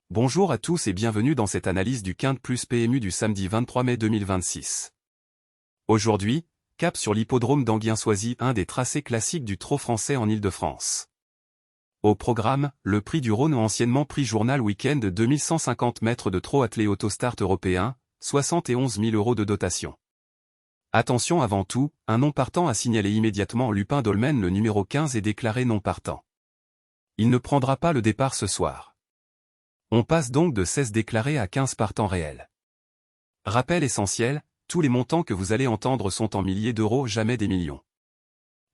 Bonjour à tous et bienvenue dans cette analyse du Quinte Plus PMU du samedi 23 mai 2026. Aujourd'hui, cap sur l'hippodrome d'Anguien-Soisy, un des tracés classiques du trot français en Île-de-France. Au programme, le prix du Rhône, anciennement prix Journal Week-end, 2150 mètres de trot attelé Autostart européen, 71 000 € de dotation. Attention, avant tout, un non partant a signalé immédiatement. Lupin Dolmen, le numéro 15, est déclaré non partant. Il ne prendra pas le départ ce soir. On passe donc de 16 déclarés à 15 partants réels. Rappel essentiel, tous les montants que vous allez entendre sont en milliers d'euros, jamais des millions.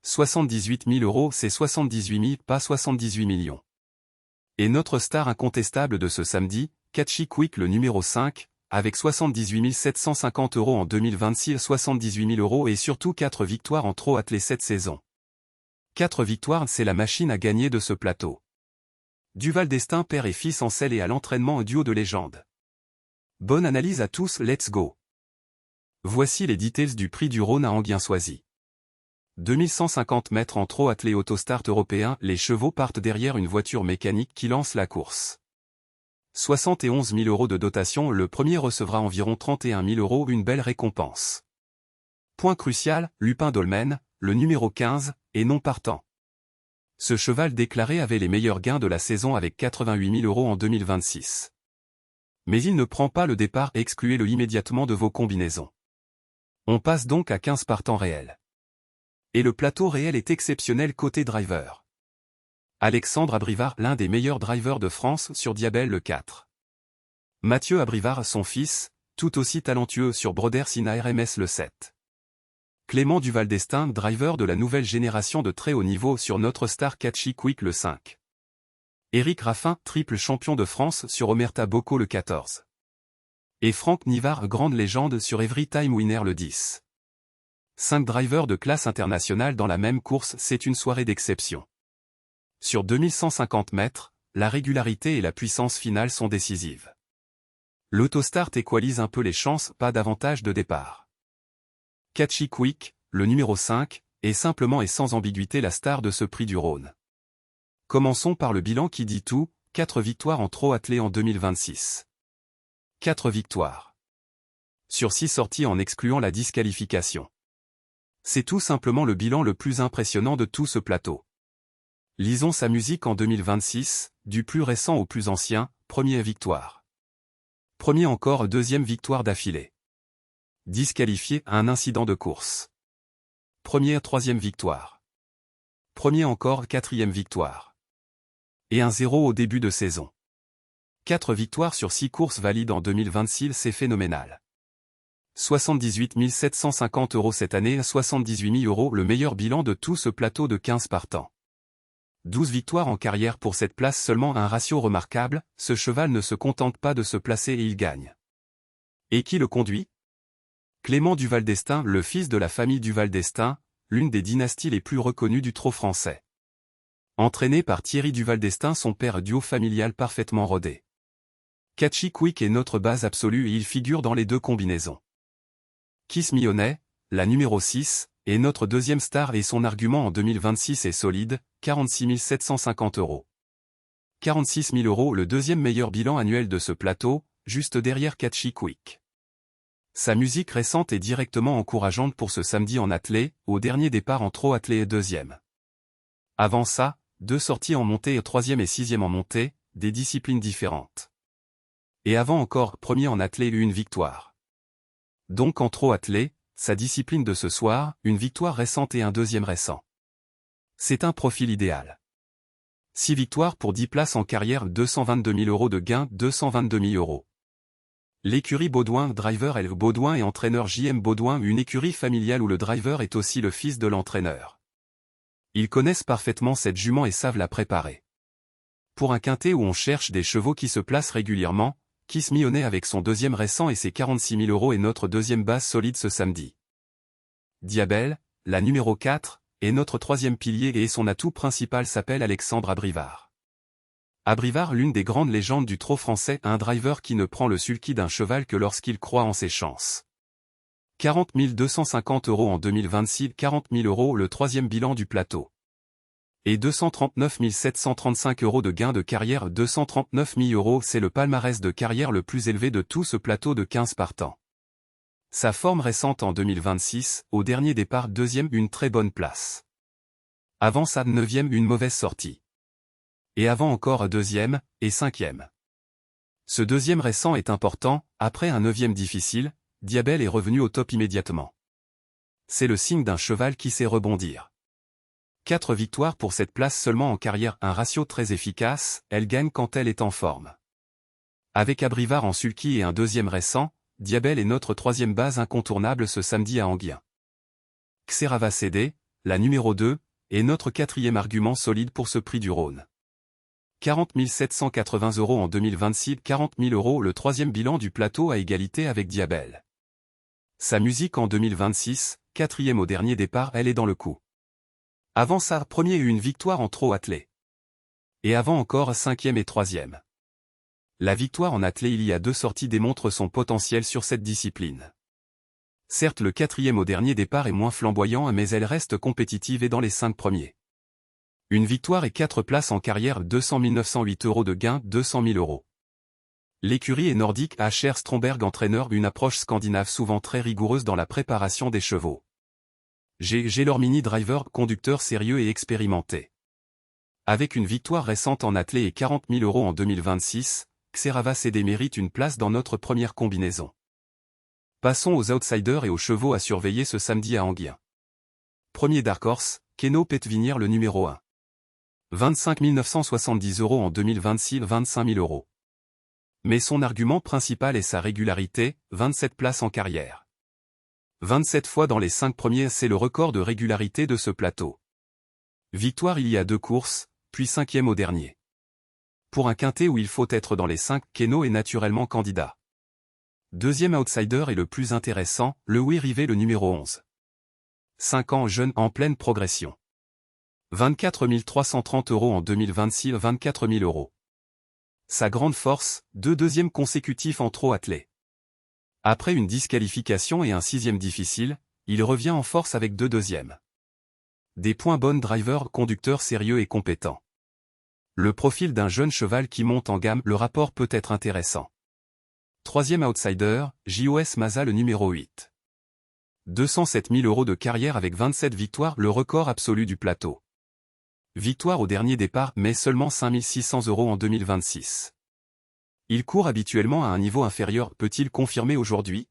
78 000 €, c'est 78 000, pas 78 millions. Et notre star incontestable de ce samedi, Catchy Quick, le numéro 5, avec 78 750 € en 2026, 78 000 € et surtout 4 victoires en trot attelé cette saison. 4 victoires, c'est la machine à gagner de ce plateau. Duval d'Estaing, père et fils en selle, et à l'entraînement, un duo de légende. Bonne analyse à tous, let's go. Voici les details du prix du Rhône à Anguien-Soisy. 2150 mètres en trot attelé Autostart européen, les chevaux partent derrière une voiture mécanique qui lance la course. 71 000 € de dotation, le premier recevra environ 31 000 €, une belle récompense. Point crucial, Lupin Dolmen, le numéro 15, est non partant. Ce cheval déclaré avait les meilleurs gains de la saison avec 88 000 € en 2026. Mais il ne prend pas le départ, excluez-le immédiatement de vos combinaisons. On passe donc à 15 partants réels. Et le plateau réel est exceptionnel côté driver. Alexandre Abrivard, l'un des meilleurs drivers de France, sur Diabel le 4. Mathieu Abrivard, son fils, tout aussi talentueux, sur Brodersina RMS le 7. Clément Duval d'Estaing, driver de la nouvelle génération de très haut niveau, sur notre star Catchy Quick le 5. Éric Raffin, triple champion de France, sur Omerta Bocco le 14. Et Franck Nivard, grande légende, sur Every Time Winner le 10. 5 drivers de classe internationale dans la même course, c'est une soirée d'exception. Sur 2150 mètres, la régularité et la puissance finale sont décisives. L'Autostart équalise un peu les chances, pas d'avantage de départ. Catchy Quick, le numéro 5, est simplement et sans ambiguïté la star de ce prix du Rhône. Commençons par le bilan qui dit tout, 4 victoires en trot attelé en 2026. 4 victoires. Sur 6 sorties en excluant la disqualification. C'est tout simplement le bilan le plus impressionnant de tout ce plateau. Lisons sa musique en 2026, du plus récent au plus ancien, première victoire. Premier encore, deuxième victoire d'affilée. Disqualifié à un incident de course. Première, troisième victoire. Premier encore, quatrième victoire. Et un 0 au début de saison. 4 victoires sur 6 courses valides en 2026, c'est phénoménal. 78 750 € cette année, 78 000 €, le meilleur bilan de tout ce plateau de 15 partants. 12 victoires en carrière pour cette place, seulement un ratio remarquable, ce cheval ne se contente pas de se placer et il gagne. Et qui le conduit ? Clément Duval d'Estaing, le fils de la famille Duval d'Estaing, l'une des dynasties les plus reconnues du trot français. Entraîné par Thierry Duval d'Estaing, son père, duo familial parfaitement rodé. Catchy Quick est notre base absolue et il figure dans les deux combinaisons. Kiss Mionnet, la numéro 6, est notre deuxième star et son argument en 2026 est solide, 46 750 €. 46 000 €, le deuxième meilleur bilan annuel de ce plateau, juste derrière Catchy Quick. Sa musique récente est directement encourageante pour ce samedi en attelé, au dernier départ en trot attelé et deuxième. Avant ça, 2 sorties en montée et troisième et sixième en montée, des disciplines différentes. Et avant encore, premier en attelé et une victoire. Donc en trot attelé, sa discipline de ce soir, une victoire récente et un deuxième récent. C'est un profil idéal. 6 victoires pour 10 places en carrière, 222 000 € de gains, 222 000 €. L'écurie Baudouin, driver L. Baudouin et entraîneur JM Baudouin, une écurie familiale où le driver est aussi le fils de l'entraîneur. Ils connaissent parfaitement cette jument et savent la préparer. Pour un quintet où on cherche des chevaux qui se placent régulièrement, Kiss Mionnet avec son deuxième récent et ses 46 000 € est notre deuxième base solide ce samedi. Diabel, la numéro 4, est notre troisième pilier et son atout principal s'appelle Alexandre Abrivard. Abrivard, l'une des grandes légendes du trot français, un driver qui ne prend le sulky d'un cheval que lorsqu'il croit en ses chances. 40 250 € en 2026, 40 000 € le troisième bilan du plateau. Et 239 735 € de gain de carrière. 239 000 €, c'est le palmarès de carrière le plus élevé de tout ce plateau de 15 partants. Sa forme récente en 2026, au dernier départ deuxième, une très bonne place. Avant ça, 9e, une mauvaise sortie. Et avant encore deuxième, et 5e. Ce deuxième récent est important, après un 9e difficile, Diabel est revenu au top immédiatement. C'est le signe d'un cheval qui sait rebondir. 4 victoires pour cette place seulement en carrière, un ratio très efficace, elle gagne quand elle est en forme. Avec Abrivard en sulky et un deuxième récent, Diabel est notre troisième base incontournable ce samedi à Enghien. Xerava CD, la numéro 2, est notre quatrième argument solide pour ce prix du Rhône. 40 780 € en 2026, 40 000 € le troisième bilan du plateau à égalité avec Diabel. Sa musique en 2026, quatrième au dernier départ, elle est dans le coup. Avant ça, premier et une victoire en trot attelé. Et avant encore 5e et 3e. La victoire en attelé il y a 2 sorties démontre son potentiel sur cette discipline. Certes, le 4e au dernier départ est moins flamboyant, mais elle reste compétitive et dans les 5 premiers. Une victoire et 4 places en carrière, 200 908 € de gain, 200 000 €. L'écurie est nordique, HR Stromberg entraîneur, une approche scandinave souvent très rigoureuse dans la préparation des chevaux. G. leur mini driver, conducteur sérieux et expérimenté. Avec une victoire récente en attelé et 40 000 € en 2026, Xerava CD mérite une place dans notre première combinaison. Passons aux outsiders et aux chevaux à surveiller ce samedi à Enghien. Premier Dark Horse, Keno Petvinier le numéro 1. 25 970 € en 2026, 25 000 €. Mais son argument principal est sa régularité, 27 places en carrière. 27 fois dans les 5 premiers, c'est le record de régularité de ce plateau. Victoire il y a 2 courses, puis 5e au dernier. Pour un quintet où il faut être dans les 5, Keno est naturellement candidat. Deuxième outsider et le plus intéressant, le Oui Rivet le numéro 11. 5 ans jeune en pleine progression. 24 330 € en 2026, 24 000 €. Sa grande force, 2 deuxièmes consécutifs en trot attelé. Après une disqualification et un 6e difficile, il revient en force avec 2 deuxièmes. Des points bonnes driver, conducteur sérieux et compétent. Le profil d'un jeune cheval qui monte en gamme, le rapport peut être intéressant. Troisième outsider, JOS Maza le numéro 8. 207 000 € de carrière avec 27 victoires, le record absolu du plateau. Victoire au dernier départ, mais seulement 5 600 € en 2026. Il court habituellement à un niveau inférieur, peut-il confirmer aujourd'hui?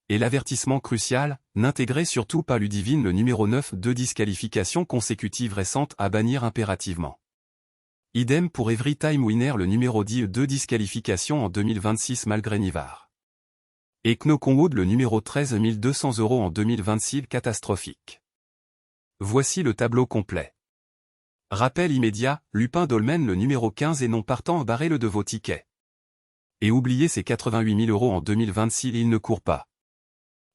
Et l'avertissement crucial, n'intégrez surtout pas Ludivine le numéro 9, 2 disqualifications consécutives récentes à bannir impérativement. Idem pour Every Time Winner le numéro 10, 2 disqualifications en 2026 malgré Nivard. Et Knokonwood le numéro 13, 1200 € en 2026, catastrophique. Voici le tableau complet. Rappel immédiat, Lupin Dolmen le numéro 15 et non partant, barrez-le de vos tickets. Et oubliez ces 88 000 € en 2026, il ne court pas.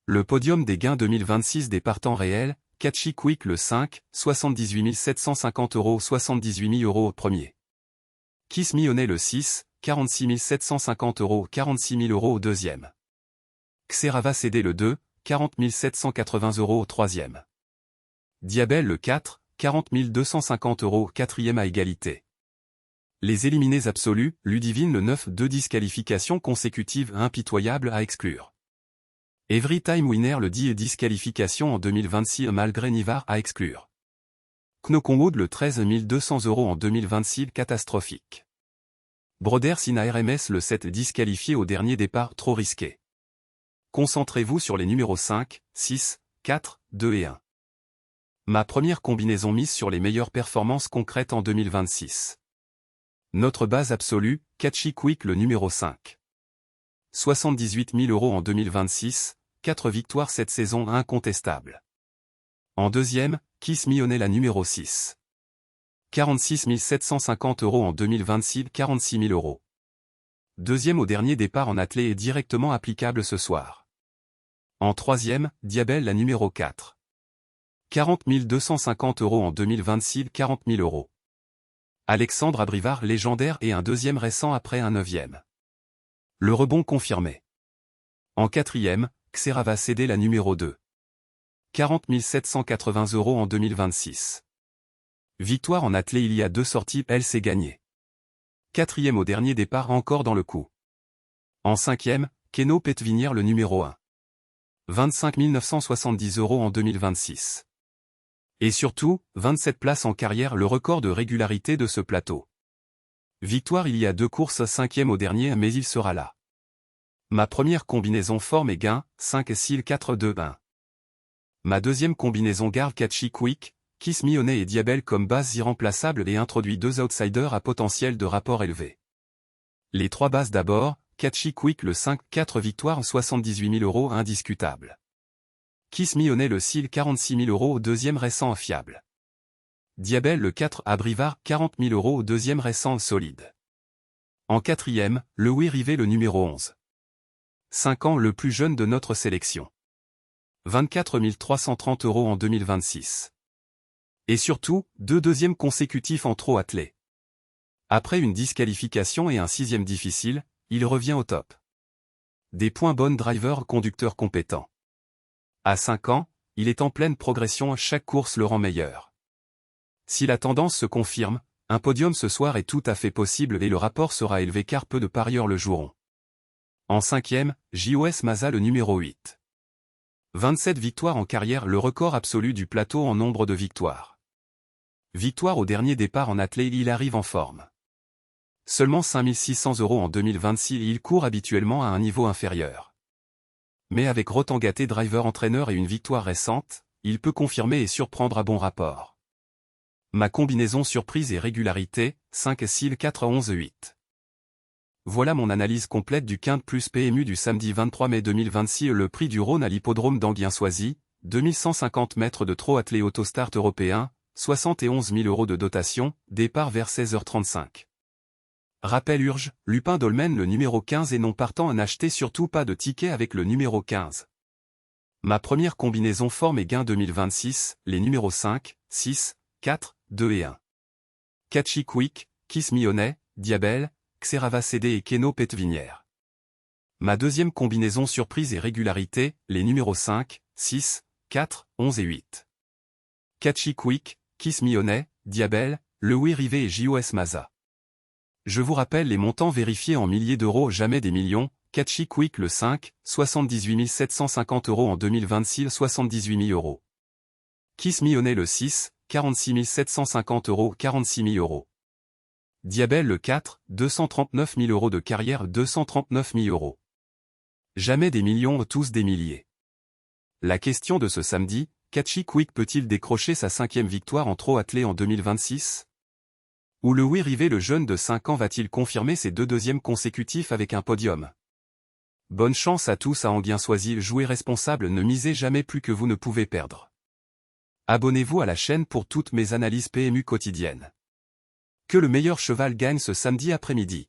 Le podium des gains 2026 des partants réels, Catchy Quick le 5, 78 750 €, 78 000 € au premier. Kiss Mionnet le 6, 46 750 €, 46 000 € au deuxième. Xerava CD le 2, 40 780 € au troisième. Diabel le 4, 40 250 €, quatrième à égalité. Les éliminés absolus, Ludivine le 9, 2 disqualifications consécutives impitoyables à exclure. Every Time Winner le 10 et disqualification en 2026 malgré Nivard à exclure. Knokonwood le 13, 1200 € en 2026, catastrophique. Broders in RMS le 7 disqualifié au dernier départ, trop risqué. Concentrez-vous sur les numéros 5, 6, 4, 2 et 1. Ma première combinaison mise sur les meilleures performances concrètes en 2026. Notre base absolue, Catchy Quick le numéro 5. 78 000 € en 2026, 4 victoires cette saison incontestable. En deuxième, Kiss Mionnet la numéro 6. 46 750 € en 2026, 46 000 €. Deuxième au dernier départ en attelé est directement applicable ce soir. En troisième, Diabel la numéro 4. 40 250 € en 2026, 40 000 €. Alexandre Abrivard légendaire et un deuxième récent après un neuvième. Le rebond confirmé. En quatrième, Xerava CD la numéro 2. 40 780 € en 2026. Victoire en attelé, il y a 2 sorties, elle s'est gagnée. 4e au dernier départ, encore dans le coup. En 5e, Keno Petvinière, le numéro 1. 25 970 € en 2026. Et surtout, 27 places en carrière, le record de régularité de ce plateau. Victoire, il y a 2 courses, 5e au dernier, mais il sera là. Ma première combinaison forme et gain, 5 Sil 4 2 1. Ma deuxième combinaison garde Catchy Quick, Kiss Me Honey et Diabel comme bases irremplaçables et introduit 2 outsiders à potentiel de rapport élevé. Les 3 bases d'abord, Catchy Quick le 5, 4 victoires 78 000 € indiscutable. Kiss Me Honey le Sil 46 000 € au deuxième récent fiable. Diabel le 4 à Brivard 40 000 € au deuxième récent solide. En 4e, le Oui Rivet le numéro 11. 5 ans le plus jeune de notre sélection. 24 330 € en 2026. Et surtout, 2 deuxièmes consécutifs en trop attelés. Après une disqualification et un 6e difficile, il revient au top. Des points bon driver conducteur compétent. À 5 ans, il est en pleine progression, chaque course le rend meilleur. Si la tendance se confirme, un podium ce soir est tout à fait possible et le rapport sera élevé car peu de parieurs le joueront. En 5e, JOS Mazza le numéro 8. 27 victoires en carrière, le record absolu du plateau en nombre de victoires. Victoire au dernier départ en attelé, il arrive en forme. Seulement 5 600 € en 2026, il court habituellement à un niveau inférieur. Mais avec Rotangaté driver entraîneur et une victoire récente, il peut confirmer et surprendre à bon rapport. Ma combinaison surprise et régularité, 5 Sil 4 11 8. Voilà mon analyse complète du Quinte plus PMU du samedi 23 mai 2026. Le prix du Rhône à l'hippodrome d'Anguien-Soisy, 2150 mètres de trot attelé autostart européen, 71 000 € de dotation, départ vers 16h35. Rappel urge, Lupin Dolmen le numéro 15 et non partant, n'achetez surtout pas de ticket avec le numéro 15. Ma première combinaison forme et gain 2026, les numéros 5, 6, 4, 2 et 1. Catchy Quick, Kiss Me Honey, Diabel, Xerava CD et Keno Petvinière. Ma deuxième combinaison surprise et régularité, les numéros 5, 6, 4, 11 et 8. Catchy Quick, Kiss Me Honey, Diabel, le Oui Rivet et JOS Mazza. Je vous rappelle les montants vérifiés en milliers d'euros, jamais des millions. Catchy Quick le 5, 78 750 € en 2026, 78 000 €. Kiss Me Honey le 6, 46 750 €, 46 000 €. Diabel le 4, 239 000 € de carrière, 239 000 €. Jamais des millions, tous des milliers. La question de ce samedi, Catchy Quick peut-il décrocher sa 5e victoire en trot attelé en 2026 ? Ou le Oui Rivet le jeune de 5 ans va-t-il confirmer ses 2 deuxièmes consécutifs avec un podium ? Bonne chance à tous à Anguien-Soisy, jouez responsable, ne misez jamais plus que vous ne pouvez perdre. Abonnez-vous à la chaîne pour toutes mes analyses PMU quotidiennes. Que le meilleur cheval gagne ce samedi après-midi.